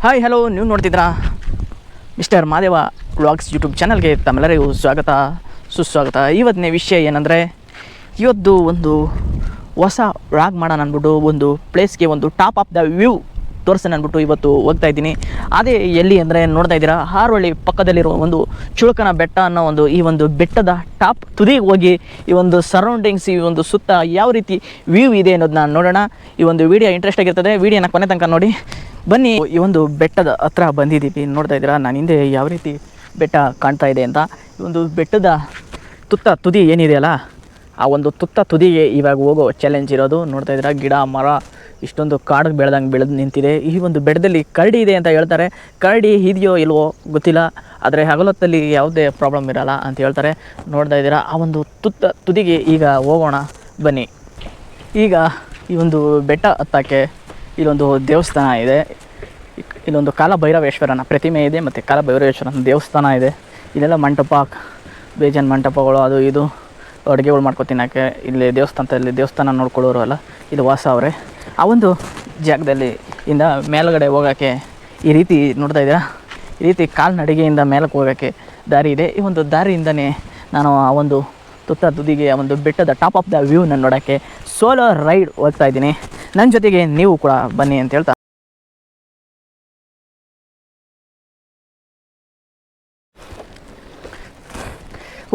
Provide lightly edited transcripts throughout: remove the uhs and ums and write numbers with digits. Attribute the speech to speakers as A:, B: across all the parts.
A: Hi hello, ನೀವು ನೋಡ್ತಿದ್ರಾ mister Madeva vlogs YouTube ಚಾನಲ್ಗೆ ತಮ್ಮೆಲ್ಲರಿಗೂ ಸ್ವಾಗತ ಸುಸ್ವಾಗತ. ಇವತ್ತಿನ ವಿಷಯ ಏನಂದರೆ, ಇವತ್ತು ಒಂದು ಹೊಸ ವ್ಲಾಗ್ ಮಾಡೋಣ ಅಂದ್ಬಿಟ್ಟು ಒಂದು ಪ್ಲೇಸ್ಗೆ ಒಂದು ಟಾಪ್ ಆಫ್ ದ ವ್ಯೂ ತೋರಿಸೋಣ ಅಂದ್ಬಿಟ್ಟು ಇವತ್ತು ಹೋಗ್ತಾ ಇದ್ದೀನಿ. ಅದೇ ಎಲ್ಲಿ ಅಂದರೆ ನೋಡ್ತಾ ಇದ್ದೀರಾ, ಹಾರೋಹಳ್ಳಿ ಪಕ್ಕದಲ್ಲಿರೋ ಒಂದು ಚುಳಕನ ಬೆಟ್ಟ ಅನ್ನೋ ಈ ಒಂದು ಬೆಟ್ಟದ ಟಾಪ್ ತುದಿಗೆ ಹೋಗಿ ಈ ಒಂದು ಸರೌಂಡಿಂಗ್ಸ್, ಈ ಒಂದು ಸುತ್ತ ಯಾವ ರೀತಿ ವ್ಯೂ ಇದೆ ಅನ್ನೋದನ್ನ ನೋಡೋಣ. ಈ ಒಂದು ವಿಡಿಯೋ ಇಂಟ್ರೆಸ್ಟ್ ಆಗಿರ್ತದೆ, ವಿಡಿಯೋನ ಕೊನೆ ತನಕ ನೋಡಿ. ಬನ್ನಿ, ಈ ಒಂದು ಬೆಟ್ಟದ ಹತ್ರ ಬಂದಿದ್ದೀವಿ. ನೋಡ್ತಾ ಇದ್ದೀರಾ ನಾನು ಹಿಂದೆ ಯಾವ ರೀತಿ ಬೆಟ್ಟ ಕಾಣ್ತಾ ಇದೆ ಅಂತ. ಈ ಒಂದು ಬೆಟ್ಟದ ತುತ್ತ ತುದಿ ಏನಿದೆಯಲ್ಲ, ಆ ಒಂದು ತುತ್ತ ತುದಿಗೆ ಇವಾಗ ಹೋಗೋ ಚಾಲೆಂಜ್ ಇರೋದು. ನೋಡ್ತಾ ಇದ್ದೀರಾ, ಗಿಡ ಮರ ಇಷ್ಟೊಂದು ಕಾಡು ಬೆಳೆದು ನಿಂತಿದೆ. ಈ ಒಂದು ಬೆಟ್ಟದಲ್ಲಿ ಕರಡಿ ಇದೆ ಅಂತ ಹೇಳ್ತಾರೆ. ಕರಡಿ ಇದೆಯೋ ಇಲ್ವೋ ಗೊತ್ತಿಲ್ಲ, ಆದರೆ ಹಗಲೊತ್ತಲ್ಲಿ ಯಾವುದೇ ಪ್ರಾಬ್ಲಮ್ ಇರೋಲ್ಲ ಅಂತ ಹೇಳ್ತಾರೆ. ನೋಡ್ತಾ ಇದ್ದೀರಾ, ಆ ಒಂದು ತುತ್ತ ತುದಿಗೆ ಈಗ ಹೋಗೋಣ ಬನ್ನಿ. ಈಗ ಈ ಒಂದು ಬೆಟ್ಟ ಹತ್ತಕ್ಕೆ ಇಲ್ಲೊಂದು ದೇವಸ್ಥಾನ ಇದೆ. ಇಲ್ಲೊಂದು ಕಾಲಭೈರವೇಶ್ವರನ ಪ್ರತಿಮೆ ಇದೆ ಮತ್ತು ಕಾಲಭೈರವೇಶ್ವರನ ದೇವಸ್ಥಾನ ಇದೆ. ಇಲ್ಲೆಲ್ಲ ಮಂಟಪ, ಬೇಜಾನ್ ಮಂಟಪಗಳು, ಅದು ಇದು ಅಡುಗೆಗಳು ಮಾಡ್ಕೊ ತಿನ್ನೋಕ್ಕೆ ಇಲ್ಲಿ ದೇವಸ್ಥಾನ ನೋಡ್ಕೊಳ್ಳೋರು ಅಲ್ಲ, ಇಲ್ಲಿ ವಾಸ ಅವರೇ. ಆ ಒಂದು ಜಾಗದಲ್ಲಿ ಇಂದ ಮೇಲುಗಡೆ ಹೋಗೋಕ್ಕೆ ಈ ರೀತಿ ನೋಡ್ತಾ ಇದ್ದೀರಾ, ಈ ರೀತಿ ಕಾಲ್ನಡಿಗೆಯಿಂದ ಮೇಲಕ್ಕೆ ಹೋಗೋಕ್ಕೆ ದಾರಿ ಇದೆ. ಈ ಒಂದು ದಾರಿಯಿಂದನೇ ನಾನು ಆ ಒಂದು ತುತ್ತ ತುದಿಗೆ, ಆ ಒಂದು ಬೆಟ್ಟದ ಟಾಪ್ ಆಫ್ ದ ವ್ಯೂನ ನೋಡೋಕ್ಕೆ ಸೋಲೋ ರೈಡ್ ಹೋಗ್ತಾ ಇದ್ದೀನಿ. ನನ್ನ ಜೊತೆಗೆ ನೀವು ಕೂಡ ಬನ್ನಿ ಅಂತ ಹೇಳ್ತಾ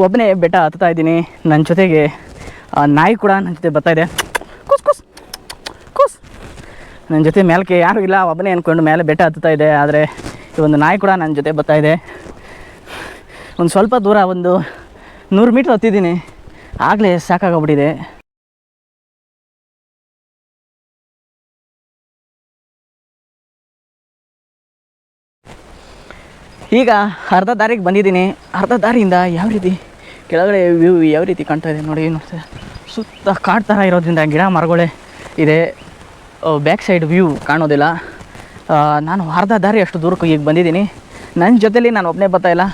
A: ಒಬ್ಬನೇ ಬೆಟ್ಟ ಹತ್ತಾ ಇದ್ದೀನಿ. ನನ್ನ ಜೊತೆಗೆ ನಾಯಿ ಕೂಡ ನನ್ನ ಜೊತೆ ಬರ್ತಾಯಿದೆ. ಕುಸ್ ಕುಸ್ ಕುಸ್ ನನ್ನ ಜೊತೆ ಮೇಲಕ್ಕೆ ಯಾರೂ ಇಲ್ಲ, ಒಬ್ಬನೇ ಅಂದ್ಕೊಂಡು ಮೇಲೆ ಬೆಟ್ಟ ಹತ್ತಾ ಇದೆ. ಆದರೆ ಈ ಒಂದು ನಾಯಿ ಕೂಡ ನನ್ನ ಜೊತೆ ಬರ್ತಾಯಿದೆ. ಒಂದು ಸ್ವಲ್ಪ ದೂರ, ಒಂದು 100 ಮೀಟ್ರ್ ಹತ್ತಿದ್ದೀನಿ, ಆಗಲೇ ಸಾಕಾಗೋಗ್ಬಿಟ್ಟಿದೆ. ಈಗ ಅರ್ಧ ದಾರಿಗೆ ಬಂದಿದ್ದೀನಿ. ಅರ್ಧ ದಾರಿಯಿಂದ ಯಾವ ರೀತಿ ಕೆಳಗಡೆ ವ್ಯೂ ಯಾವ ರೀತಿ ಕಾಣ್ತಾ ಇದೆ ನೋಡಿ. ಸುತ್ತ ಕಾಡು ಥರ ಇರೋದ್ರಿಂದ ಗಿಡ ಮರಗಳೇ ಇದೆ, ಬ್ಯಾಕ್ ಸೈಡ್ ವ್ಯೂ ಕಾಣೋದಿಲ್ಲ. ನಾನು ಅರ್ಧ ದಾರಿ ಅಷ್ಟು ದೂರಕ್ಕೆ ಈಗ ಬಂದಿದ್ದೀನಿ. ನನ್ನ ಜೊತೆಲಿ ನಾನು ಒಬ್ಬನೇ ಬರ್ತಾಯಿಲ್ಲ,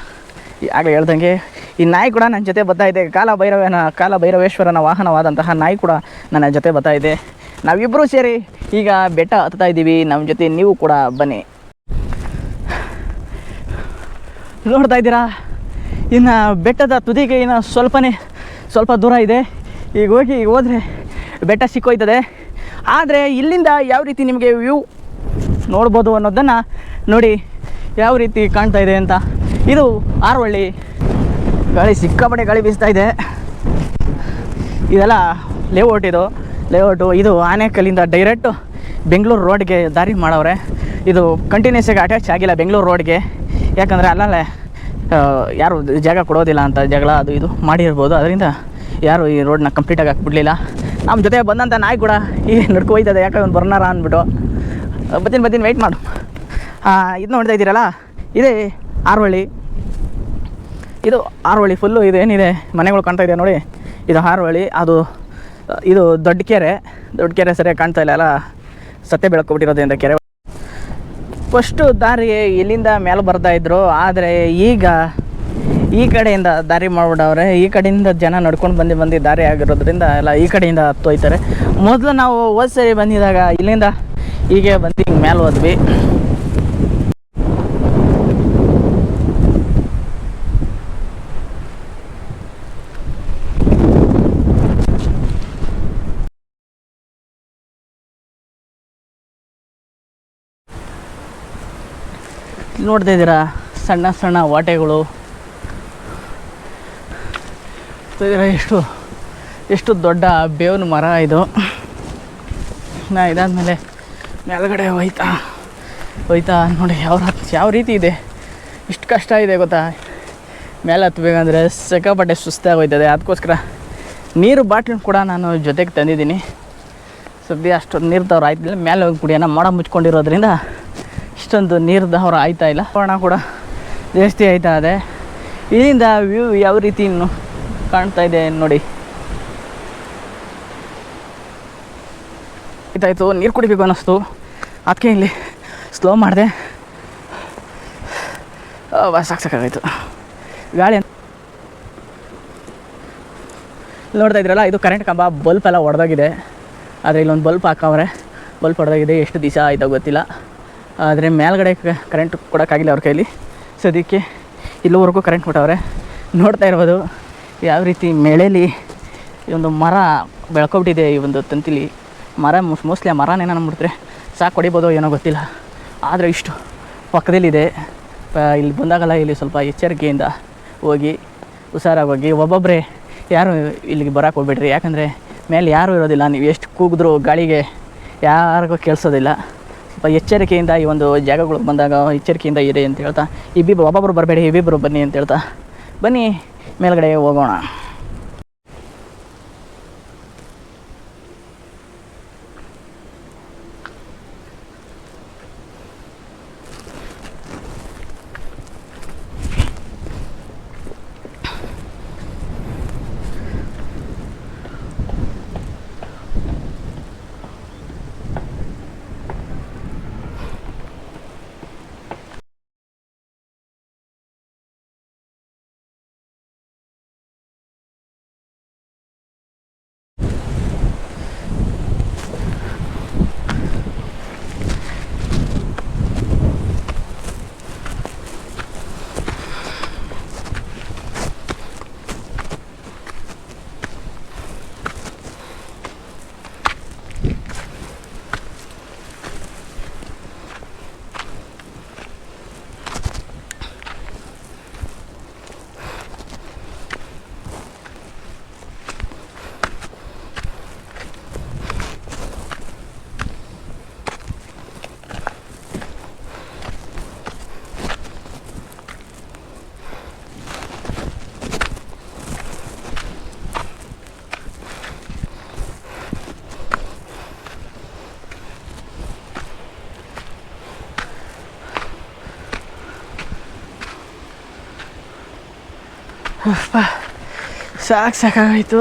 A: ಆಗಲೇ ಹೇಳ್ದಂಗೆ ಈ ನಾಯಿ ಕೂಡ ನನ್ನ ಜೊತೆ ಬರ್ತಾಯಿದೆ. ಕಾಲಭೈರವೇಶ್ವರನ ವಾಹನವಾದಂತಹ ನಾಯಿ ಕೂಡ ನನ್ನ ಜೊತೆ ಬರ್ತಾಯಿದೆ. ನಾವಿಬ್ಬರೂ ಸೇರಿ ಈಗ ಬೆಟ್ಟ ಹತ್ತಾ ಇದ್ದೀವಿ. ನಮ್ಮ ಜೊತೆ ನೀವು ಕೂಡ ಬನ್ನಿ. ನೋಡ್ತಾ ಇದ್ದೀರಾ, ಇನ್ನು ಬೆಟ್ಟದ ತುದಿಗೆ ಇನ್ನು ಸ್ವಲ್ಪ ದೂರ ಇದೆ. ಈಗ ಹೋದರೆ ಬೆಟ್ಟ ಸಿಕ್ಕೋಯ್ತದೆ. ಆದರೆ ಇಲ್ಲಿಂದ ಯಾವ ರೀತಿ ನಿಮಗೆ ವ್ಯೂ ನೋಡ್ಬೋದು ಅನ್ನೋದನ್ನು ನೋಡಿ, ಯಾವ ರೀತಿ ಕಾಣ್ತಾ ಇದೆ ಅಂತ. ಇದು ಹಾರೋಹಳ್ಳಿ. ಸಿಕ್ಕಾಪಟ್ಟೆ ಗಾಳಿ ಬೀಸ್ತಾ ಇದೆ. ಇದೆಲ್ಲ ಲೇಔಟು. ಇದು ಆನೇಕಲ್ಲಿಂದ ಡೈರೆಕ್ಟು ಬೆಂಗಳೂರು ರೋಡ್ಗೆ ದಾರಿ ಮಾಡವ್ರೆ. ಇದು ಕಂಟಿನ್ಯೂಸ್ ಆಗಿ ಅಟ್ಯಾಚ್ ಆಗಿಲ್ಲ ಬೆಂಗಳೂರು ರೋಡ್ಗೆ, ಯಾಕಂದರೆ ಅಲ್ಲಲ್ಲೇ ಯಾರು ಜಾಗ ಕೊಡೋದಿಲ್ಲ ಅಂತ ಜಗಳ ಅದು ಇದು ಮಾಡಿರ್ಬೋದು. ಅದರಿಂದ ಯಾರು ಈ ರೋಡನ್ನ ಕಂಪ್ಲೀಟಾಗಿ ಹಾಕ್ಬಿಡ್ಲಿಲ್ಲ. ನಮ್ಮ ಜೊತೆ ಬಂದಂಥ ನಾಯಿ ಕೂಡ ಈಗ ನಡ್ಕೊಯ್ತದೆ, ಯಾಕೆ ಒಂದು ಬರ್ನಾರ ಅಂದ್ಬಿಟ್ಟು. ಬರ್ತೀನಿ ವೆಯ್ಟ್ ಮಾಡು. ಇದು ನೋಡ್ತಾ ಇದ್ದೀರಲ್ಲ, ಇದೇ ಹಾರೋಹಳ್ಳಿ. ಇದು ಹಾರೋಹಳ್ಳಿ ಫುಲ್ಲು ಇದು ಏನಿದೆ ಮನೆಗಳು ಕಾಣ್ತಾ ಇದೆ ನೋಡಿ, ಇದು ಹಾರೋಹಳ್ಳಿ. ಇದು ದೊಡ್ಡ ಕೆರೆ ಸರಿಯಾಗಿ ಕಾಣ್ತಾ ಇಲ್ಲ ಅಲ್ಲ, ಸತ್ತೆ ಬೆಳ್ಕೊಬಿಟ್ಟಿರೋದ್ರಿಂದ ಕೆರೆ. ಫಸ್ಟು ದಾರಿ ಇಲ್ಲಿಂದ ಮೇಲೆ ಬರ್ತಾಯಿದ್ರು, ಆದರೆ ಈಗ ಈ ಕಡೆಯಿಂದ ದಾರಿ ಮಾಡಿಬಿಟ್ಟವ್ರೆ. ಈ ಕಡೆಯಿಂದ ಜನ ನಡ್ಕೊಂಡು ಬಂದು ದಾರಿ ಆಗಿರೋದ್ರಿಂದ ಎಲ್ಲ ಈ ಕಡೆಯಿಂದ ಹತ್ತೋಯ್ತಾರೆ. ಮೊದಲು ನಾವು ಹೋದ ಸರಿ ಬಂದಿದ್ದಾಗ ಇಲ್ಲಿಂದ ಹೀಗೆ ಬಂದು ಹಿಂಗೆ ಮೇಲೆ ಹೋದ್ವಿ. ನೋಡ್ತಾ ಇದ್ದೀರಾ, ಸಣ್ಣ ಸಣ್ಣ ವಾಟೆಗಳು. ಎಷ್ಟು ದೊಡ್ಡ ಬೇವಿನ ಮರ ಇದು. ಇದಾದಮೇಲೆ ಮೇಲ್ಗಡೆ ಹೋಯ್ತಾ ನೋಡಿ ಯಾವ ರೀತಿ ಇದೆ. ಇಷ್ಟು ಕಷ್ಟ ಇದೆ ಗೊತ್ತಾ ಮೇಲೆ ಹತ್ಬೇಕಂದ್ರೆ. ಸಿಕ್ಕಾಪಟ್ಟೆ ಸುಸ್ತಾಗೋಯ್ತದೆ. ಅದಕ್ಕೋಸ್ಕರ ನೀರು ಬಾಟ್ಲು ಕೂಡ ನಾನು ಜೊತೆಗೆ ತಂದಿದ್ದೀನಿ. ಸದ್ಯ ಅಷ್ಟೊಂದು ನೀರು ದವ್ರು ಆಯ್ತಿಲ್ಲ. ಮೇಲೆ ಹೋಗಿ ಕುಡಿಯೋಣ, ಮೋಡ ಮುಚ್ಕೊಂಡಿರೋದ್ರಿಂದ ಇಷ್ಟೊಂದು ನೀರು ದವ್ರು ಆಯ್ತಾ ಇಲ್ಲ. ಕೋಣ ಕೂಡ ಜಾಸ್ತಿ ಆಯ್ತಾ ಇದೆ. ಇಲ್ಲಿಂದ ವ್ಯೂ ಯಾವ ರೀತಿ ಇನ್ನು ಕಾಣ್ತಾ ಇದೆ ನೋಡಿ. ಆಯ್ತಾಯಿತು, ನೀರು ಕುಡಿಬೇಕು ಅನ್ನಿಸ್ತು, ಅದಕ್ಕೆ ಇಲ್ಲಿ ಸ್ಲೋ ಮಾಡಿದೆ. ಸಾಕಾಗಾಯಿತು ಗಾಳಿ. ನೋಡ್ತಾ ಇದ್ರಲ್ಲ, ಇದು ಕರೆಂಟ್ ಕಂಬ. ಬಲ್ಪ್ ಎಲ್ಲ ಒಡೆದೋಗಿದೆ, ಆದರೆ ಇಲ್ಲೊಂದು ಬಲ್ಪ್ ಹಾಕವ್ರೆ. ಬಲ್ಪ್ ಹೊಡೆದಾಗಿದೆ. ಎಷ್ಟು ದಿವಸ ಆಯಿತಾ ಗೊತ್ತಿಲ್ಲ. ಆದರೆ ಮೇಲ್ಗಡೆ ಕರೆಂಟ್ ಕೊಡೋಕ್ಕಾಗಿಲ್ಲ ಅವ್ರ ಕೈಲಿ. ಸದ್ಯಕ್ಕೆ ಇಲ್ಲಿವರೆಗೂ ಕರೆಂಟ್ ಕೊಟ್ಟವ್ರೆ. ನೋಡ್ತಾ ಇರ್ಬೋದು ಯಾವ ರೀತಿ ಮೇಳೇಲಿ ಈ ಒಂದು ಮರ ಬೆಳ್ಕೊಬಿಟ್ಟಿದೆ. ಈ ಒಂದು ತಂತಿಲಿ ಮರ ಮೋಸ್ಟ್ಲಿ ಆ ಮರನೇನೋ ಅಂದ್ಬಿಟ್ರೆ ಸಾಕು ಹೊಡಿಬೋದೋ ಏನೋ ಗೊತ್ತಿಲ್ಲ. ಆದರೆ ಇಷ್ಟು ಪಕ್ಕದಲ್ಲಿದೆ. ಇಲ್ಲಿ ಬಂದಾಗಲ್ಲ ಇಲ್ಲಿ ಸ್ವಲ್ಪ ಎಚ್ಚರಿಕೆಯಿಂದ ಹೋಗಿ, ಹುಷಾರಾಗಿ ಹೋಗಿ. ಒಬ್ಬೊಬ್ಬರೇ ಯಾರು ಇಲ್ಲಿಗೆ ಬರೋಕ್ಕೆ ಹೋಗ್ಬಿಡ್ರಿ, ಯಾಕಂದರೆ ಮೇಲೆ ಯಾರೂ ಇರೋದಿಲ್ಲ. ನೀವು ಎಷ್ಟು ಕೂಗಿದ್ರೂ ಗಾಳಿಗೆ ಯಾರಿಗೂ ಕೇಳಿಸೋದಿಲ್ಲ. ಸ್ವಲ್ಪ ಎಚ್ಚರಿಕೆಯಿಂದ ಈ ಒಂದು ಜಾಗಗಳಿಗೆ ಬಂದಾಗ ಎಚ್ಚರಿಕೆಯಿಂದ ಇರಿ ಅಂತ ಹೇಳ್ತಾ, ಒಬ್ಬೊಬ್ಬರು ಬರಬೇಡಿ, ಇಬ್ಬಿಬ್ಬರು ಬನ್ನಿ ಅಂತ ಹೇಳ್ತಾ ಬನ್ನಿ ಮೇಲ್ಗಡೆ ಹೋಗೋಣ. ಸಾಕಾಗೋಯ್ತು.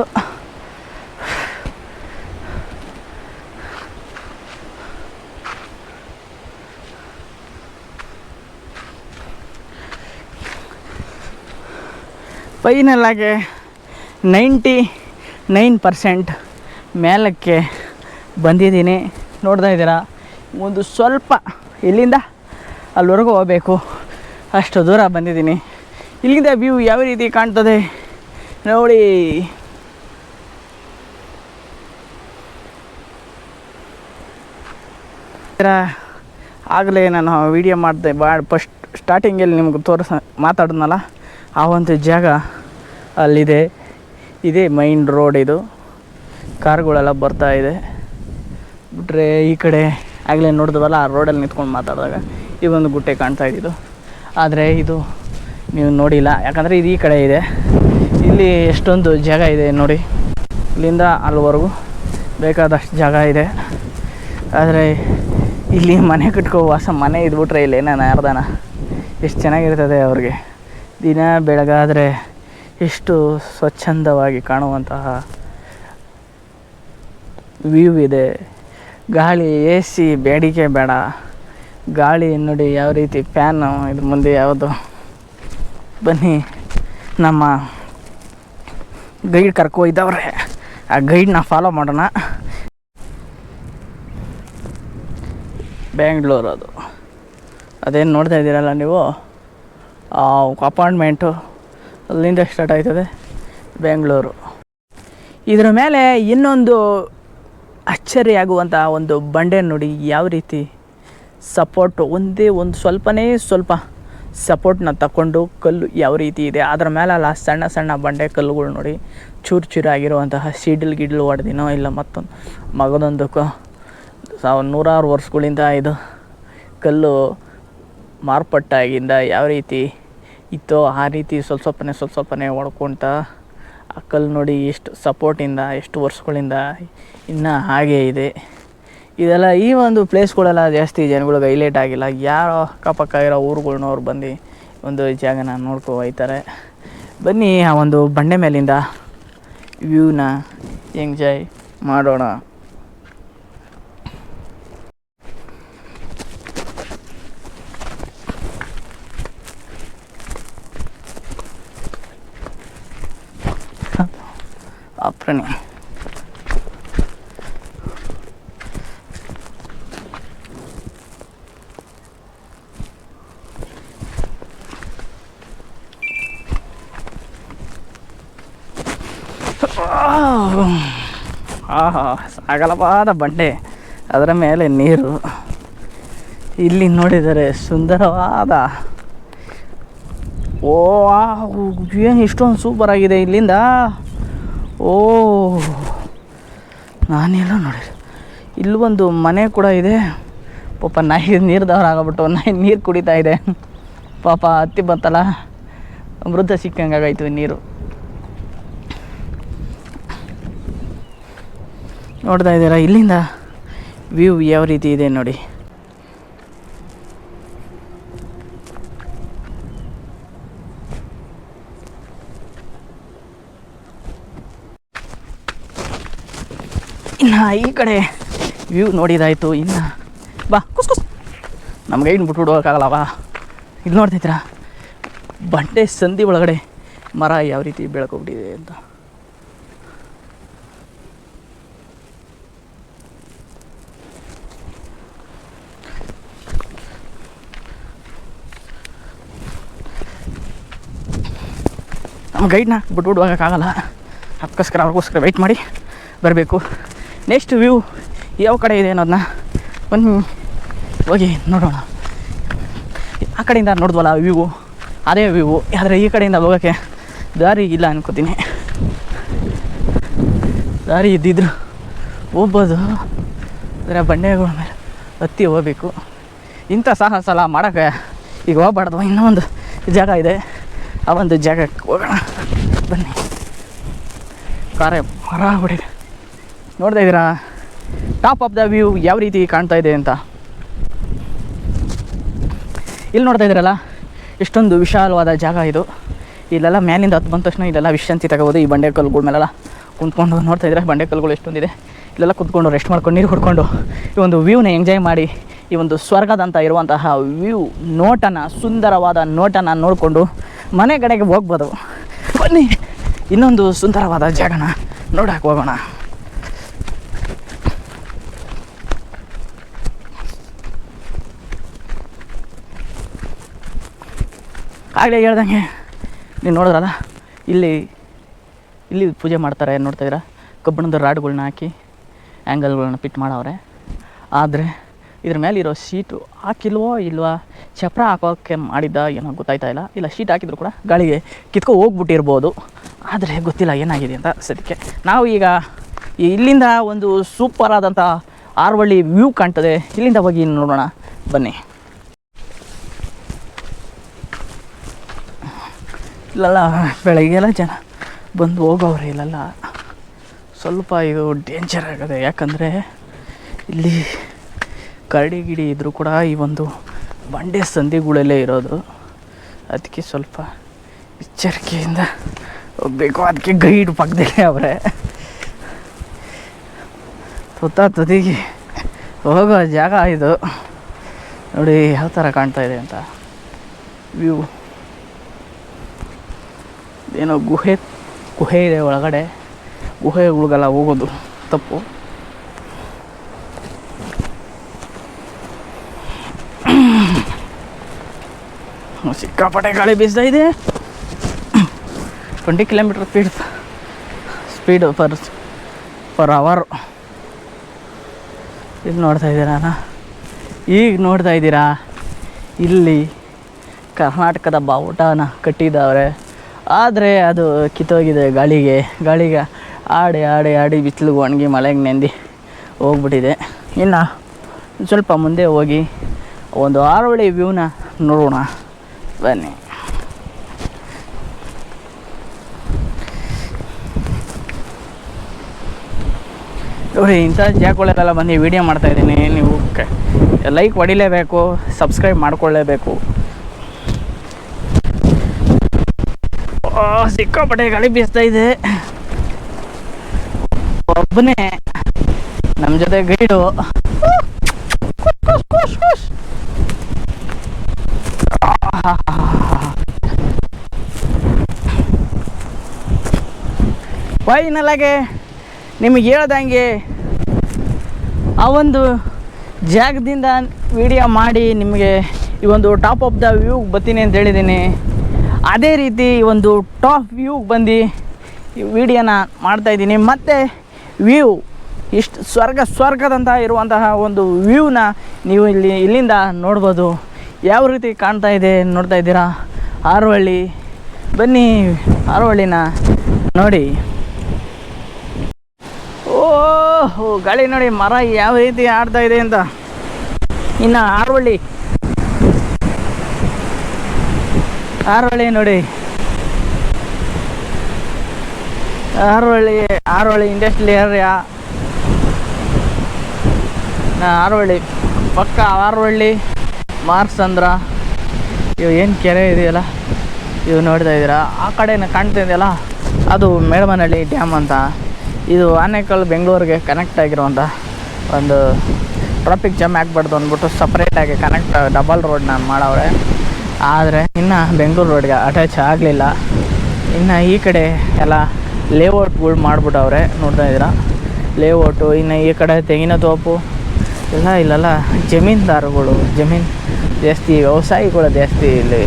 A: ಫೈನಲಾಗಿ 99% ಮೇಲಕ್ಕೆ ಬಂದಿದ್ದೀನಿ. ನೋಡ್ತಾ ಇದ್ದೀರಾ, ಒಂದು ಸ್ವಲ್ಪ ಇಲ್ಲಿಂದ ಅಲ್ಲಿವರೆಗೂ ಹೋಗಬೇಕು, ಅಷ್ಟು ದೂರ ಬಂದಿದ್ದೀನಿ. ಇಲ್ಲಿಂದ ವ್ಯೂ ಯಾವ ರೀತಿ ಕಾಣ್ತದೆ ನೋಡಿ. ಆಗಲೇ ನಾನು ವಿಡಿಯೋ ಮಾಡಿದೆ ಫಸ್ಟ್ ಸ್ಟಾರ್ಟಿಂಗಲ್ಲಿ ನಿಮ್ಗೆ ಮಾತಾಡಿದ್ನಲ್ಲ, ಆ ಒಂದು ಜಾಗ ಅಲ್ಲಿದೆ. ಇದೇ ಮೈನ್ ರೋಡ್. ಇದು ಕಾರ್ಗಳೆಲ್ಲ ಬರ್ತಾ ಇದೆ. ಬಿಟ್ಟರೆ ಈ ಕಡೆ ಆಗಲೇ ನೋಡಿದ್ವಲ್ಲ, ಆ ರೋಡಲ್ಲಿ ನಿಂತ್ಕೊಂಡು ಮಾತಾಡಿದಾಗ ಈ ಒಂದು ಗುಟ್ಟೆ ಕಾಣ್ತಾ ಇದ್ದಿದ್ದು. ಆದರೆ ಇದು ನೀವು ನೋಡಿಲ್ಲ, ಯಾಕಂದರೆ ಇದು ಈ ಕಡೆ ಇದೆ. ಇಲ್ಲಿ ಎಷ್ಟೊಂದು ಜಾಗ ಇದೆ ನೋಡಿ, ಇಲ್ಲಿಂದ ಅಲ್ಲಿವರೆಗೂ ಬೇಕಾದಷ್ಟು ಜಾಗ ಇದೆ. ಆದರೆ ಇಲ್ಲಿ ಮನೆ ಮನೆ ಇದ್ಬಿಟ್ರೆ ಇಲ್ಲಿ ಏನಾನ ಅರ್ಧನ ಎಷ್ಟು ಚೆನ್ನಾಗಿರ್ತದೆ ಅವ್ರಿಗೆ. ದಿನ ಬೆಳಗಾದರೆ ಎಷ್ಟು ಸ್ವಚ್ಛಂದವಾಗಿ ಕಾಣುವಂತಹ ವ್ಯೂ ಇದೆ. ಗಾಳಿ AC ಬೇಡಿಕೆ ಬೇಡ. ಗಾಳಿ ನೋಡಿ ಯಾವ ರೀತಿ ಫ್ಯಾನು ಇದು ಮುಂದೆ ಯಾವುದು. ಬನ್ನಿ ನಮ್ಮ ಗೈಡ್ ಕರ್ಕೊಯ್ದವ್ರೆ, ಆ ಗೈಡ್ನ ಫಾಲೋ ಮಾಡೋಣ. ಬೆಂಗಳೂರು ಅದು ಅದೇನು ನೋಡ್ತಾ ಇದ್ದೀರಲ್ಲ ನೀವು, ಅಪಾರ್ಟ್ಮೆಂಟು ಅಲ್ಲಿಂದ ಸ್ಟಾರ್ಟ್ ಆಯ್ತದೆ ಬೆಂಗಳೂರು. ಇದರ ಮೇಲೆ ಇನ್ನೊಂದು ಅಚ್ಚರಿಯಾಗುವಂಥ ಒಂದು ಬಂಡೆ ನೋಡಿ, ಯಾವ ರೀತಿ ಸಪೋರ್ಟು ಒಂದೇ ಒಂದು ಸ್ವಲ್ಪ ಸಪೋರ್ಟ್ನ ತಗೊಂಡು ಕಲ್ಲು ಯಾವ ರೀತಿ ಇದೆ. ಅದರ ಮೇಲೆಲ್ಲ ಸಣ್ಣ ಸಣ್ಣ ಬಂಡೆ ಕಲ್ಲುಗಳು ನೋಡಿ, ಚೂರು ಚೂರಾಗಿರುವಂತಹ ಗಿಡ್ಲು ಹೊಡೆದಿನೋ ಇಲ್ಲ ಮತ್ತೊಂದು ಮಗದೊಂದಕ್ಕೂ ನೂರಾರು ವರ್ಷಗಳಿಂದ ಇದು ಕಲ್ಲು ಮಾರ್ಪಟ್ಟಾಗಿಂದ ಯಾವ ರೀತಿ ಇತ್ತೋ ಆ ರೀತಿ ಸ್ವಲ್ಪನೇ ಹೊಡ್ಕೊಳ್ತಾ ಆ ಕಲ್ಲು ನೋಡಿ ಎಷ್ಟು ಸಪೋರ್ಟಿಂದ ಎಷ್ಟು ವರ್ಷಗಳಿಂದ ಇನ್ನೂ ಹಾಗೇ ಇದೆ. ಇದೆಲ್ಲ ಈ ಒಂದು ಪ್ಲೇಸ್ಗಳೆಲ್ಲ ಜಾಸ್ತಿ ಜನಗಳಿಗೆ ಹೈಲೈಟ್ ಆಗಿಲ್ಲ. ಯಾರೋ ಅಕ್ಕಪಕ್ಕ ಇರೋ ಊರುಗಳ್ನವ್ರು ಬಂದು ಒಂದು ಜಾಗನ ನೋಡ್ಕೊ ಹೋಗ್ತಾರೆ. ಬನ್ನಿ ಆ ಒಂದು ಬಂಡೆ ಮೇಲಿಂದ ವ್ಯೂನ ಎಂಜಾಯ್ ಮಾಡೋಣ. ಅಪ್ರಣಿ ಆಹಾ, ಅಗಲವಾದ ಬಂಡೆ, ಅದರ ಮೇಲೆ ನೀರು. ಇಲ್ಲಿ ನೋಡಿದರೆ ಸುಂದರವಾದ, ಓ ಏನು ಇಷ್ಟೊಂದು ಸೂಪರ್ ಆಗಿದೆ ಇಲ್ಲಿಂದ. ಓ ನಾನೆಲ್ಲ ನೋಡಿರಿ, ಇಲ್ಲಿ ಒಂದು ಮನೆ ಕೂಡ ಇದೆ. ಪಾಪ ನಾಯಿ ನೀರ್ದವ್ರು ಆಗಬಿಟ್ಟು ನಾಯಿ ನೀರು ಕುಡಿತಾ ಇದೆ. ಪಾಪ ಹತ್ತಿ ಬಂತಲ್ಲ, ಮೃತ ಸಿಕ್ಕಂಗಾಗೈತು ನೀರು. ನೋಡ್ತಾ ಇದ್ದೀರಾ ಇಲ್ಲಿಂದ ವ್ಯೂ ಯಾವ ರೀತಿ ಇದೆ ನೋಡಿ. ಇನ್ನು ಈ ಕಡೆ ವ್ಯೂ ನೋಡಿದಾಯಿತು. ಇನ್ನು ಬಾ ಕುಸ್ ನಮ್ಗೆ ಏನು ಬಿಟ್ಬಿಟ್ಟು ಹೋಗೋಕ್ಕಾಗಲ್ಲವಾ. ಇಲ್ಲಿ ನೋಡ್ತಿದ್ದೀರಾ ಬಂಡೆ ಸಂಧಿ ಒಳಗಡೆ ಮರ ಯಾವ ರೀತಿ ಬೆಳ್ಕೊಬಿಟ್ಟಿದೆ ಅಂತ. ನಮ್ಮ ಗೈಡ್ನ ಬಿಟ್ಬಿಟ್ಟು ಹೋಗೋಕ್ಕಾಗಲ್ಲ, ಅದಕ್ಕೋಸ್ಕರ ಅವ್ರಿಗೋಸ್ಕರ ವೆಯ್ಟ್ ಮಾಡಿ ಬರಬೇಕು. ನೆಕ್ಸ್ಟ್ ವ್ಯೂ ಯಾವ ಕಡೆ ಇದೆ ಅನ್ನೋದನ್ನ ಬನ್ನಿ ಹೋಗಿ ನೋಡೋಣ. ಆ ಕಡೆಯಿಂದ ನೋಡಿದ್ವಲ್ಲ ವ್ಯೂ, ಅದೇ ವ್ಯೂ. ಆದರೆ ಈ ಕಡೆಯಿಂದ ಹೋಗೋಕ್ಕೆ ದಾರಿ ಇಲ್ಲ ಅನ್ಕೋತೀನಿ. ದಾರಿ ಇದ್ದಿದ್ರು ಹೋಗ್ಬೋದು, ಅದರ ಬಂಡೆಗಳ ಮೇಲೆ ಹತ್ತಿ ಹೋಗಬೇಕು. ಇಂಥ ಸಾಹಸ ಎಲ್ಲ ಮಾಡೋಕ್ಕೆ ಈಗ ಹೋಗ್ಬಾರ್ದು. ಇನ್ನೂ ಒಂದು ಜಾಗ ಇದೆ, ಆ ಒಂದು ಜಾಗಕ್ಕೆ ಹೋಗೋಣ ಬನ್ನಿ. ಕಾರೇ ಮರ ಹೊಡಿದೆ. ನೋಡ್ತಾ ಇದ್ದೀರಾ ಟಾಪ್ ಆಫ್ ದ ವ್ಯೂ ಯಾವ ರೀತಿ ಕಾಣ್ತಾ ಇದೆ ಅಂತ. ಇಲ್ಲಿ ನೋಡ್ತಾ ಇದ್ದೀರಲ್ಲ ಎಷ್ಟೊಂದು ವಿಶಾಲವಾದ ಜಾಗ ಇದು. ಇಲ್ಲೆಲ್ಲ ಮೇಲಿಂದ ಹತ್ತು ಬಂದ ತಕ್ಷಣ ಇಲ್ಲೆಲ್ಲ ವಿಶ್ರಾಂತಿ ತಗೋಬೋದು. ಈ ಬಂಡೆ ಕಲ್ಲುಗಳ ಮೇಲೆಲ್ಲ ಕುಂತ್ಕೊಂಡು ನೋಡ್ತಾ ಇದ್ದೀರಾ ಬಂಡೆ ಕಲ್ಲುಗಳು ಎಷ್ಟೊಂದಿದೆ. ಇಲ್ಲೆಲ್ಲ ಕುತ್ಕೊಂಡು ರೆಸ್ಟ್ ಮಾಡ್ಕೊಂಡು ನೀರು ಹೊಡ್ಕೊಂಡು ಈ ಒಂದು ವ್ಯೂನ ಎಂಜಾಯ್ ಮಾಡಿ, ಈ ಒಂದು ಸ್ವರ್ಗದಂತ ಇರುವಂತಹ ವ್ಯೂ ನೋಟನ, ಸುಂದರವಾದ ನೋಟನ ನೋಡಿಕೊಂಡು ಮನೆ ಕಡೆಗೆ ಹೋಗ್ಬೋದು. ಬನ್ನಿ ಇನ್ನೊಂದು ಸುಂದರವಾದ ಜಾಗನ ನೋಡಕ್ಕೆ ಹೋಗೋಣ. ಆಗಲೇ ಹೇಳ್ದಂಗೆ ನೀವು ನೋಡಿದ್ರಲ್ಲ, ಇಲ್ಲಿ ಪೂಜೆ ಮಾಡ್ತಾರೆ. ನೋಡ್ತಾಯಿದ್ದೀರಾ ಕಬ್ಬಿಣದ ರಾಡ್ಗಳ್ನ ಹಾಕಿ ಆ್ಯಂಗಲ್ಗಳನ್ನ ಫಿಟ್ ಮಾಡವ್ರೆ. ಆದರೆ ಇದ್ರ ಮೇಲೆ ಇರೋ ಶೀಟು ಹಾಕಿಲ್ವೋ ಇಲ್ವಾ, ಚಪ್ರ ಹಾಕೋಕ್ಕೆ ಮಾಡಿದ್ದ ಏನೋ ಗೊತ್ತಾಯ್ತಾ ಇಲ್ಲ. ಇಲ್ಲ ಶೀಟ್ ಹಾಕಿದ್ರು ಕೂಡ ಗಾಳಿಗೆ ಕಿತ್ಕೊ ಹೋಗ್ಬಿಟ್ಟಿರ್ಬೋದು, ಆದರೆ ಗೊತ್ತಿಲ್ಲ ಏನಾಗಿದೆ ಅಂತ. ಸದ್ಯಕ್ಕೆ ನಾವು ಈಗ ಇಲ್ಲಿಂದ ಒಂದು ಸೂಪರ್ ಆದಂಥ ಆರವಳ್ಳಿ ವ್ಯೂ ಕಾಣ್ತದೆ, ಇಲ್ಲಿಂದ ಹೋಗಿ ನೋಡೋಣ ಬನ್ನಿ. ಇಲ್ಲೆಲ್ಲ ಬೆಳಗ್ಗೆಲ್ಲ ಜನ ಬಂದು ಹೋಗೋವ್ರೆ. ಇಲ್ಲೆಲ್ಲ ಸ್ವಲ್ಪ ಇದು ಡೇಂಜರ್ ಆಗಿದೆ, ಯಾಕಂದರೆ ಇಲ್ಲಿ ಕರಡಿ ಗಿಡಿ ಇದ್ದರೂ ಕೂಡ ಈ ಒಂದು ಬಂಡೆ ಸಂಧಿಗಳಲ್ಲೇ ಇರೋದು. ಅದಕ್ಕೆ ಸ್ವಲ್ಪ ಎಚ್ಚರಿಕೆಯಿಂದ ಹೋಗಬೇಕು. ಅದಕ್ಕೆ ಗೈಡ್ ಪಕ್ಕದಲ್ಲೇ ಅವರೇ ತುದಿಗೆ ಹೋಗೋ ಜಾಗ ಇದು. ನೋಡಿ ಯಾವ ಥರ ಕಾಣ್ತಾ ಇದೆ ಅಂತ ವ್ಯೂ. ಏನೋ ಗುಹೆ ಇದೆ ಒಳಗಡೆ. ಗುಹೆಗಳಿಗೆಲ್ಲ ಹೋಗೋದು ತಪ್ಪು. ಸಿಕ್ಕಾಪಟ್ಟೆ ಗಾಳಿ ಬೀಸ್ತಾ ಇದೆ. 20 ಕಿಲೋಮೀಟರ್ ಸ್ಪೀಡು ಪರ್ ಅವರ್. ಇಲ್ಲಿ ನೋಡ್ತಾ ಇದ್ದೀರಾ, ಈಗ ನೋಡ್ತಾ ಇದ್ದೀರಾ ಇಲ್ಲಿ ಕರ್ನಾಟಕದ ಬಾವುಟನ ಕಟ್ಟಿದ್ದಾವ್ರೆ. ಆದರೆ ಅದು ಕಿತ್ತೋಗಿದೆ ಗಾಳಿಗೆ ಆಡಿ ಆಡಿ ಆಡಿ ಬಿಸಿಲಿಗೆ ಒಣಗಿ ಮಳೆಗೆ ನೆಂದು ಹೋಗ್ಬಿಟ್ಟಿದೆ. ಇನ್ನು ಸ್ವಲ್ಪ ಮುಂದೆ ಹೋಗಿ ಒಂದು ಆರವಳ್ಳಿ ವ್ಯೂನ ನೋಡೋಣ ಬನ್ನಿ. ನೋಡಿ ಇಂಥ ಜಾಗಗಳೆಲ್ಲ ಬಂದು ವೀಡಿಯೋ ಮಾಡ್ತಾಯಿದ್ದೀನಿ. ನೀವು ಲೈಕ್ ಹೊಡಿಲೇಬೇಕು, ಸಬ್ಸ್ಕ್ರೈಬ್ ಮಾಡ್ಕೊಳ್ಳೇಬೇಕು. ಸಿಕ್ಕಾಪಟ್ಟೆ ಗಾಳಿ ಬೀಸ್ತಾ ಇದೆ. ಒಬ್ಬನೇ ನಮ್ಮ ಜೊತೆ ಗೈಡು. ಫೈನಲಾಗೆ ನಿಮಗೆ ಹೇಳ್ದಂಗೆ ಆ ಒಂದು ಜಾಗದಿಂದ ವಿಡಿಯೋ ಮಾಡಿ ನಿಮಗೆ ಈ ಒಂದು ಟಾಪ್ ಆಫ್ ದ ವ್ಯೂಗೆ ಬರ್ತೀನಿ ಅಂತ ಹೇಳಿದ್ದೀನಿ. ಅದೇ ರೀತಿ ಒಂದು ಟಾಪ್ ವ್ಯೂಗೆ ಬಂದು ಈ ವಿಡಿಯೋನ ಮಾಡ್ತಾಯಿದ್ದೀನಿ. ಮತ್ತು ವ್ಯೂ ಇಷ್ಟು ಸ್ವರ್ಗದಂಥ ಇರುವಂತಹ ಒಂದು ವ್ಯೂನ ನೀವು ಇಲ್ಲಿಂದ ನೋಡ್ಬೋದು. ಯಾವ ರೀತಿ ಕಾಣ್ತಾ ಇದೆ ನೋಡ್ತಾ ಇದ್ದೀರಾ. ಹಾರೋಹಳ್ಳಿ, ಬನ್ನಿ ಹಾರೋಹಳ್ಳಿನ ನೋಡಿ. ಓಹೋ ಗಾಳಿ ನೋಡಿ, ಮರ ಯಾವ ರೀತಿ ಆಡ್ತಾ ಇದೆ ಅಂತ. ಇನ್ನು ಹಾರೋಹಳ್ಳಿ ನೋಡಿ, ಹಾರೋಹಳ್ಳಿ ಇಂಡಸ್ಟ್ರಿಯಲ್ ಏರಿಯಾ. ಹಾರೋಹಳ್ಳಿ ಪಕ್ಕ ಹಾರೋಹಳ್ಳಿ ಮಾರ್ಕ್ಸಂದ್ರ. ಇವು ಏನು ಕೆರೆ ಇದೆಯಲ್ಲ ಇವು ನೋಡ್ತಾ ಇದ್ದೀರಾ. ಆ ಕಡೆನ ಕಾಣ್ತಾ ಇದೆಯಲ್ಲ ಅದು ಮೇಡಮನಹಳ್ಳಿ ಡ್ಯಾಮ್ ಅಂತ. ಇದು ಆನೇಕಲ್ ಬೆಂಗಳೂರಿಗೆ ಕನೆಕ್ಟ್ ಆಗಿರುವಂಥ ಒಂದು ಟ್ರಾಫಿಕ್ ಜಾಮ್ ಆಗಬಾರ್ದು ಅಂದ್ಬಿಟ್ಟು ಸಪ್ರೇಟಾಗಿ ಡಬಲ್ ರೋಡ್ ನಾನು ಮಾಡವ್ರೆ. ಆದರೆ ಇನ್ನು ಬೆಂಗಳೂರು ರೋಡ್ಗೆ ಅಟ್ಯಾಚ್ ಆಗಲಿಲ್ಲ. ಇನ್ನು ಈ ಕಡೆ ಎಲ್ಲ ಲೇಔಟ್ಗಳು ಮಾಡಿಬಿಟ್ಟವ್ರೆ ನೋಡ್ತಾ ಇದ್ದೀರಾ. ಲೇಔಟು, ಇನ್ನು ಈ ಕಡೆ ತೆಂಗಿನ ತೋಪು ಎಲ್ಲ ಇಲ್ಲೆಲ್ಲ ಜಮೀನು ಜಾಸ್ತಿ, ವ್ಯವಸಾಯಿಗಳು ಜಾಸ್ತಿ ಇಲ್ಲಿ.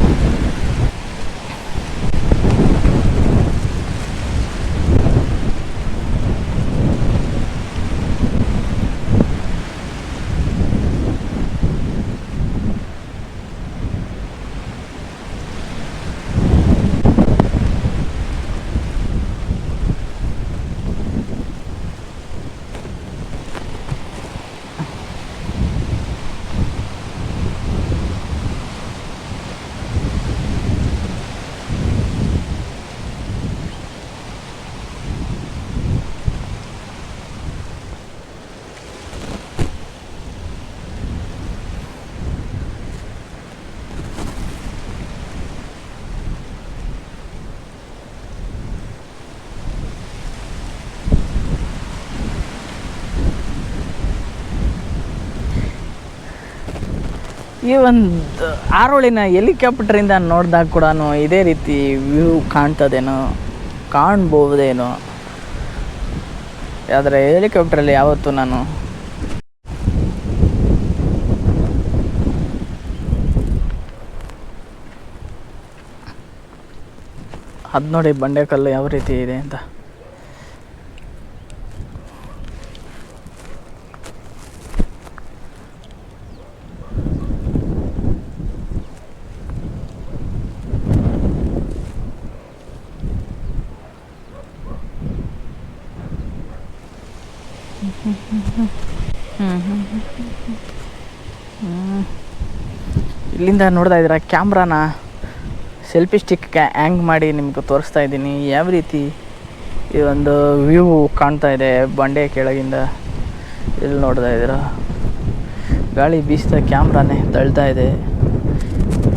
A: ಈ ಒಂದು ಹಾರೋಹಳ್ಳಿನ ಹೆಲಿಕಾಪ್ಟರಿಂದ ನೋಡಿದಾಗ ಕೂಡ ಇದೇ ರೀತಿ ವ್ಯೂ ಕಾಣ್ಬೋದೇನೋ. ಆದರೆ ಹೆಲಿಕಾಪ್ಟ್ರಲ್ಲಿ ಯಾವತ್ತೂ ನಾನು ಅದು ನೋಡಿ ಬಂಡೆಕಲ್ಲು ಯಾವ ರೀತಿ ಇದೆ ಅಂತ. ಇಲ್ಲಿಂದ ನೋಡ್ತಾ ಇದ್ದೀರಾ ಕ್ಯಾಮ್ರಾನ ಸೆಲ್ಫಿ ಸ್ಟಿಕ್ಗೆ ಹ್ಯಾಂಗ್ ಮಾಡಿ ನಿಮ್ಗೆ ತೋರಿಸ್ತಾ ಇದ್ದೀನಿ ಯಾವ ರೀತಿ ಈ ಒಂದು ವ್ಯೂ ಕಾಣ್ತಾ ಇದೆ ಬಂಡೆ ಕೆಳಗಿಂದ. ಇಲ್ಲಿ ನೋಡ್ತಾ ಇದ್ದೀರಾ ಗಾಳಿ ಬೀಸ್ತಾ ಕ್ಯಾಮ್ರಾನೇ ತಳ್ತಾ ಇದೆ.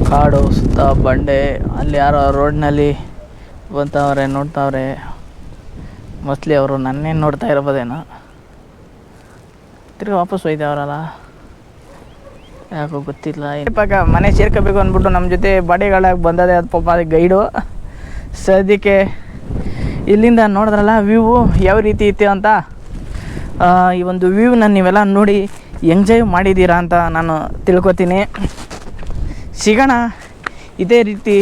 A: ಕಾಡು ಸುತ್ತ ಬಂಡೆ, ಅಲ್ಲಿ ಯಾರೋ ರೋಡ್ನಲ್ಲಿ ಬಂತವ್ರೆ ನೋಡ್ತಾವ್ರೆ. ಮೋಸ್ಟ್ಲಿ ಅವರು ನನ್ನೇನು ನೋಡ್ತಾ ಇರ್ಬೋದೇನೋ. ತಿರ್ಗಿ ವಾಪಸ್ ಒಯ್ದವ್ರಲ್ಲ ಯಾಕೋ ಗೊತ್ತಿಲ್ಲ. ಪಾಪ ಮನೆ ಸೇರ್ಕೋಬೇಕು ಅಂದ್ಬಿಟ್ಟು ನಮ್ಮ ಜೊತೆ ಬಾಡಿಗಳಾಗಿ ಬಂದದೆ ಅದು ಪಾಪ ಗೈಡು. ಸದ್ಯಕ್ಕೆ ಇಲ್ಲಿಂದ ನೋಡಿದ್ರಲ್ಲ ವ್ಯೂ ಯಾವ ರೀತಿ ಇತ್ತು ಅಂತ. ಈ ಒಂದು ವ್ಯೂನ ನೀವೆಲ್ಲ ನೋಡಿ ಎಂಜಾಯ್ ಮಾಡಿದ್ದೀರಾ ಅಂತ ನಾನು ತಿಳ್ಕೊತೀನಿ. ಸಿಗೋಣ ಇದೇ ರೀತಿ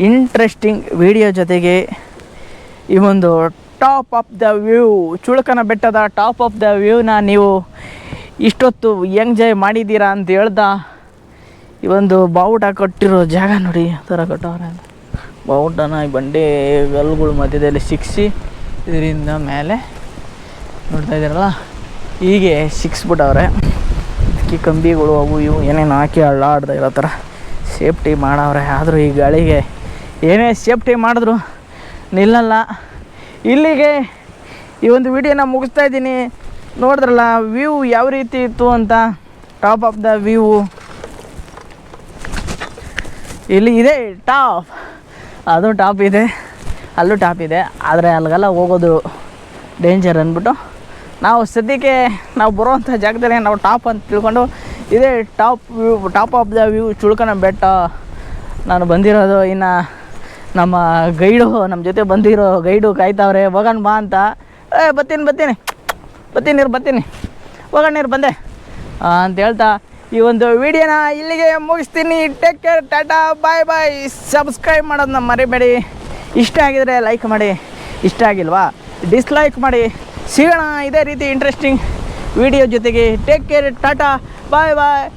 A: ಇಂಟ್ರೆಸ್ಟಿಂಗ್ ವಿಡಿಯೋ ಜೊತೆಗೆ. ಈ ಒಂದು ಟಾಪ್ ಆಫ್ ದ ವ್ಯೂ, ಚುಳಕನ ಬೆಟ್ಟದ ಟಾಪ್ ಆಫ್ ದ ವ್ಯೂನ ನೀವು ಇಷ್ಟೊತ್ತು ಎಂಜಾಯ್ ಮಾಡಿದ್ದೀರಾ ಅಂತ ಹೇಳ್ದ. ಈ ಒಂದು ಬಾವುಟ ಕಟ್ಟಿರೋ ಜಾಗ ನೋಡಿ ಆ ಥರ ಕಟ್ಟವ್ರೆ. ಬಾವುಟನ ಈ ಬಂಡೆ ಗಲ್ಲುಗಳ ಮಧ್ಯದಲ್ಲಿ ಸಿಕ್ಕಿಸಿ ಇದರಿಂದ ಮೇಲೆ ನೋಡ್ತಾ ಇದ್ದೀರಲ್ಲ ಹೀಗೆ ಸಿಕ್ಸ್ಬಿಟ್ಟವ್ರೆ. ಅದಕ್ಕೆ ಕಂಬಿಗಳು ಅವು ಇವು ಏನೇನು ಹಾಕಿ ಹಳ್ಳಾಡ್ದ ಇರೋ ಥರ ಸೇಫ್ಟಿ ಮಾಡವ್ರೆ. ಆದರೂ ಈ ಗಾಳಿಗೆ ಏನೇ ಸೇಫ್ಟಿ ಮಾಡಿದ್ರು ನಿಲ್ಲಲ್ಲ. ಇಲ್ಲಿಗೆ ಈ ಒಂದು ವಿಡಿಯೋನ ಮುಗಿಸ್ತಾ ಇದ್ದೀನಿ. ನೋಡಿದ್ರಲ್ಲ ವ್ಯೂ ಯಾವ ರೀತಿ ಇತ್ತು ಅಂತ. ಟಾಪ್ ಆಫ್ ದ ವ್ಯೂ ಇಲ್ಲಿ ಇದೆ ಟಾಪ್, ಅದು ಟಾಪ್ ಇದೆ, ಅಲ್ಲೂ ಟಾಪ್ ಇದೆ. ಆದರೆ ಅಲ್ಲಿಗೆಲ್ಲ ಹೋಗೋದು ಡೇಂಜರ್ ಅಂದ್ಬಿಟ್ಟು ನಾವು ಸದ್ಯಕ್ಕೆ ನಾವು ಬರುವಂಥ ಜಾಗದಲ್ಲಿ ನಾವು ಟಾಪ್ ಅಂತ ತಿಳ್ಕೊಂಡು ಇದೇ ಟಾಪ್ ಆಫ್ ದ ವ್ಯೂ ಚುಳಕನ ಬೆಟ್ಟ ನಾನು ಬಂದಿರೋದು. ಇನ್ನು ನಮ್ಮ ಗೈಡು ನಮ್ಮ ಜೊತೆ ಬಂದಿರೋ ಗೈಡು ಕಾಯ್ತಾವ್ರೆ ಹೋಗೋಣ ಬಾ ಅಂತ. ಬರ್ತೀನಿ ಹೋಗೋಣ ಬಂದೆ ಅಂತ ಹೇಳ್ತಾ ಈ ಒಂದು ವಿಡಿಯೋನ ಇಲ್ಲಿಗೆ ಮುಗಿಸ್ತೀನಿ. ಟೇಕ್ ಕೇರ್, ಟಾಟಾ, ಬಾಯ್. ಸಬ್ಸ್ಕ್ರೈಬ್ ಮಾಡೋದನ್ನ ಮರಿಬೇಡಿ. ಇಷ್ಟ ಆಗಿದರೆ ಲೈಕ್ ಮಾಡಿ. ಇಷ್ಟ ಆಗಿಲ್ವಾ ಡಿಸ್ಲೈಕ್ ಮಾಡಿ. ಸಿಗೋಣ ಇದೇ ರೀತಿ ಇಂಟ್ರೆಸ್ಟಿಂಗ್ ವಿಡಿಯೋ ಜೊತೆಗೆ. ಟೇಕ್ ಕೇರ್, ಟಾಟಾ, ಬಾಯ್ ಬಾಯ್.